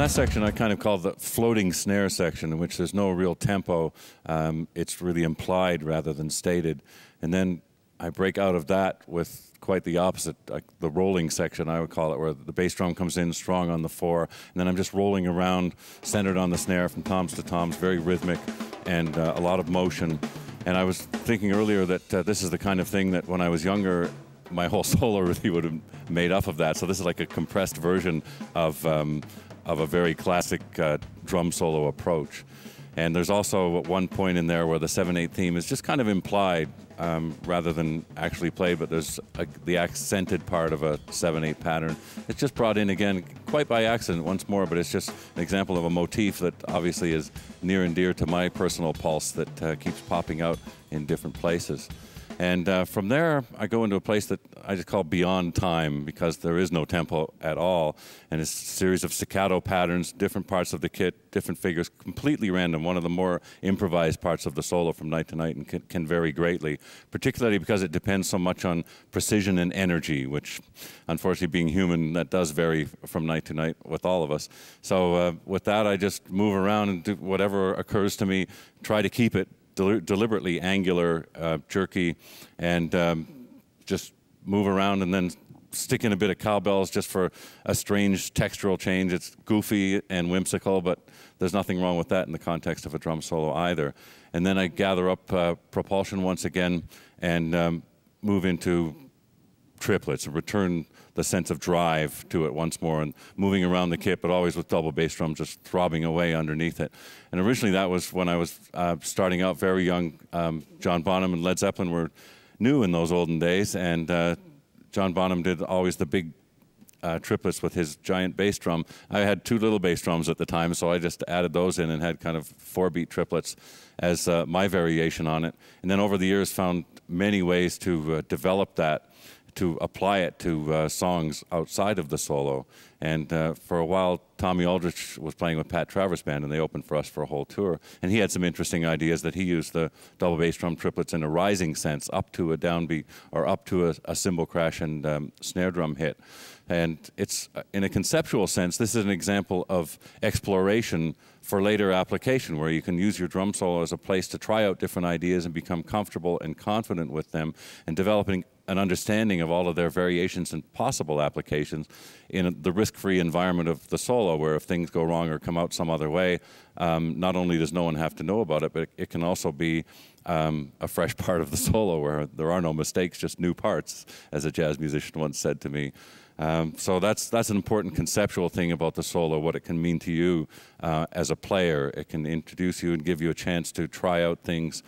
last section I kind of call the floating snare section, in which there's no real tempo. It's really implied rather than stated. And then I break out of that with quite the opposite, like the rolling section, I would call it, where the bass drum comes in strong on the 4, and then I'm just rolling around, centered on the snare from toms to toms, very rhythmic, and a lot of motion. And I was thinking earlier that this is the kind of thing that when I was younger, my whole solo really would have made up of that. So this is like a compressed version of a very classic drum solo approach. And there's also at one point in there where the 7/8 theme is just kind of implied rather than actually played, but there's the accented part of a 7/8 pattern. It's just brought in again quite by accident once more, but it's just an example of a motif that obviously is near and dear to my personal pulse that keeps popping out in different places. And from there, I go into a place that I just call beyond time, because there is no tempo at all. And it's a series of staccato patterns, different parts of the kit, different figures, completely random. One of the more improvised parts of the solo from night to night, and can vary greatly, particularly because it depends so much on precision and energy, which, unfortunately, being human, that does vary from night to night with all of us. So with that, I just move around and do whatever occurs to me, try to keep it deliberately angular, jerky, and just move around and then stick in a bit of cowbells just for a strange textural change. It's goofy and whimsical, but there's nothing wrong with that in the context of a drum solo either. And then I gather up propulsion once again and move into triplets and return the sense of drive to it once more, and moving around the kit, but always with double bass drums just throbbing away underneath it. And originally that was when I was starting out very young. John Bonham and Led Zeppelin were new in those olden days, and John Bonham did always the big triplets with his giant bass drum. I had 2 little bass drums at the time, so I just added those in and had kind of 4-beat triplets as my variation on it. And then over the years found many ways to develop that, to apply it to songs outside of the solo. And for a while, Tommy Aldrich was playing with Pat Travers Band, and they opened for us for a whole tour. And he had some interesting ideas that he used the double bass drum triplets in a rising sense, up to a downbeat or up to a cymbal crash and snare drum hit. And it's, in a conceptual sense, this is an example of exploration for later application, where you can use your drum solo as a place to try out different ideas and become comfortable and confident with them, and developing an understanding of all of their variations and possible applications in the risk-free environment of the solo, where if things go wrong or come out some other way, not only does no one have to know about it, but it can also be a fresh part of the solo where there are no mistakes, just new parts, as a jazz musician once said to me. So that's an important conceptual thing about the solo, what it can mean to you as a player. It can introduce you and give you a chance to try out things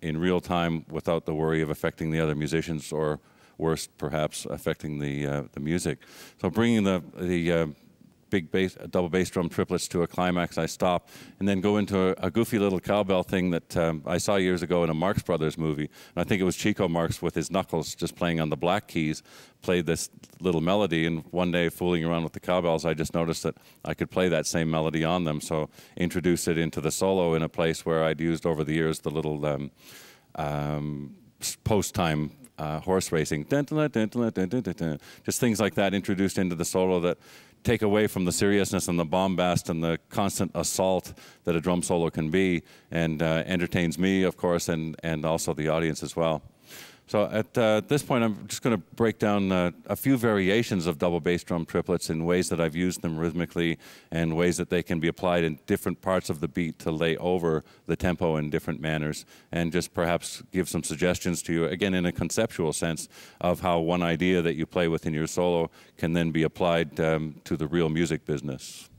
in real time without the worry of affecting the other musicians, or worse, perhaps, affecting the music. So bringing the big bass, double bass drum triplets to a climax, I stop and then go into a goofy little cowbell thing that I saw years ago in a Marx Brothers movie. And I think it was Chico Marx with his knuckles just playing on the black keys, played this little melody, and one day fooling around with the cowbells, I just noticed that I could play that same melody on them. So introduced it into the solo in a place where I'd used over the years the little post-time horse racing, just things like that introduced into the solo that take away from the seriousness and the bombast and the constant assault that a drum solo can be, and entertains me, of course, and also the audience as well. So at this point, I'm just going to break down a few variations of double bass drum triplets in ways that I've used them rhythmically, and ways that they can be applied in different parts of the beat to lay over the tempo in different manners, and just perhaps give some suggestions to you, again, in a conceptual sense, of how one idea that you play with in your solo can then be applied to the real music business.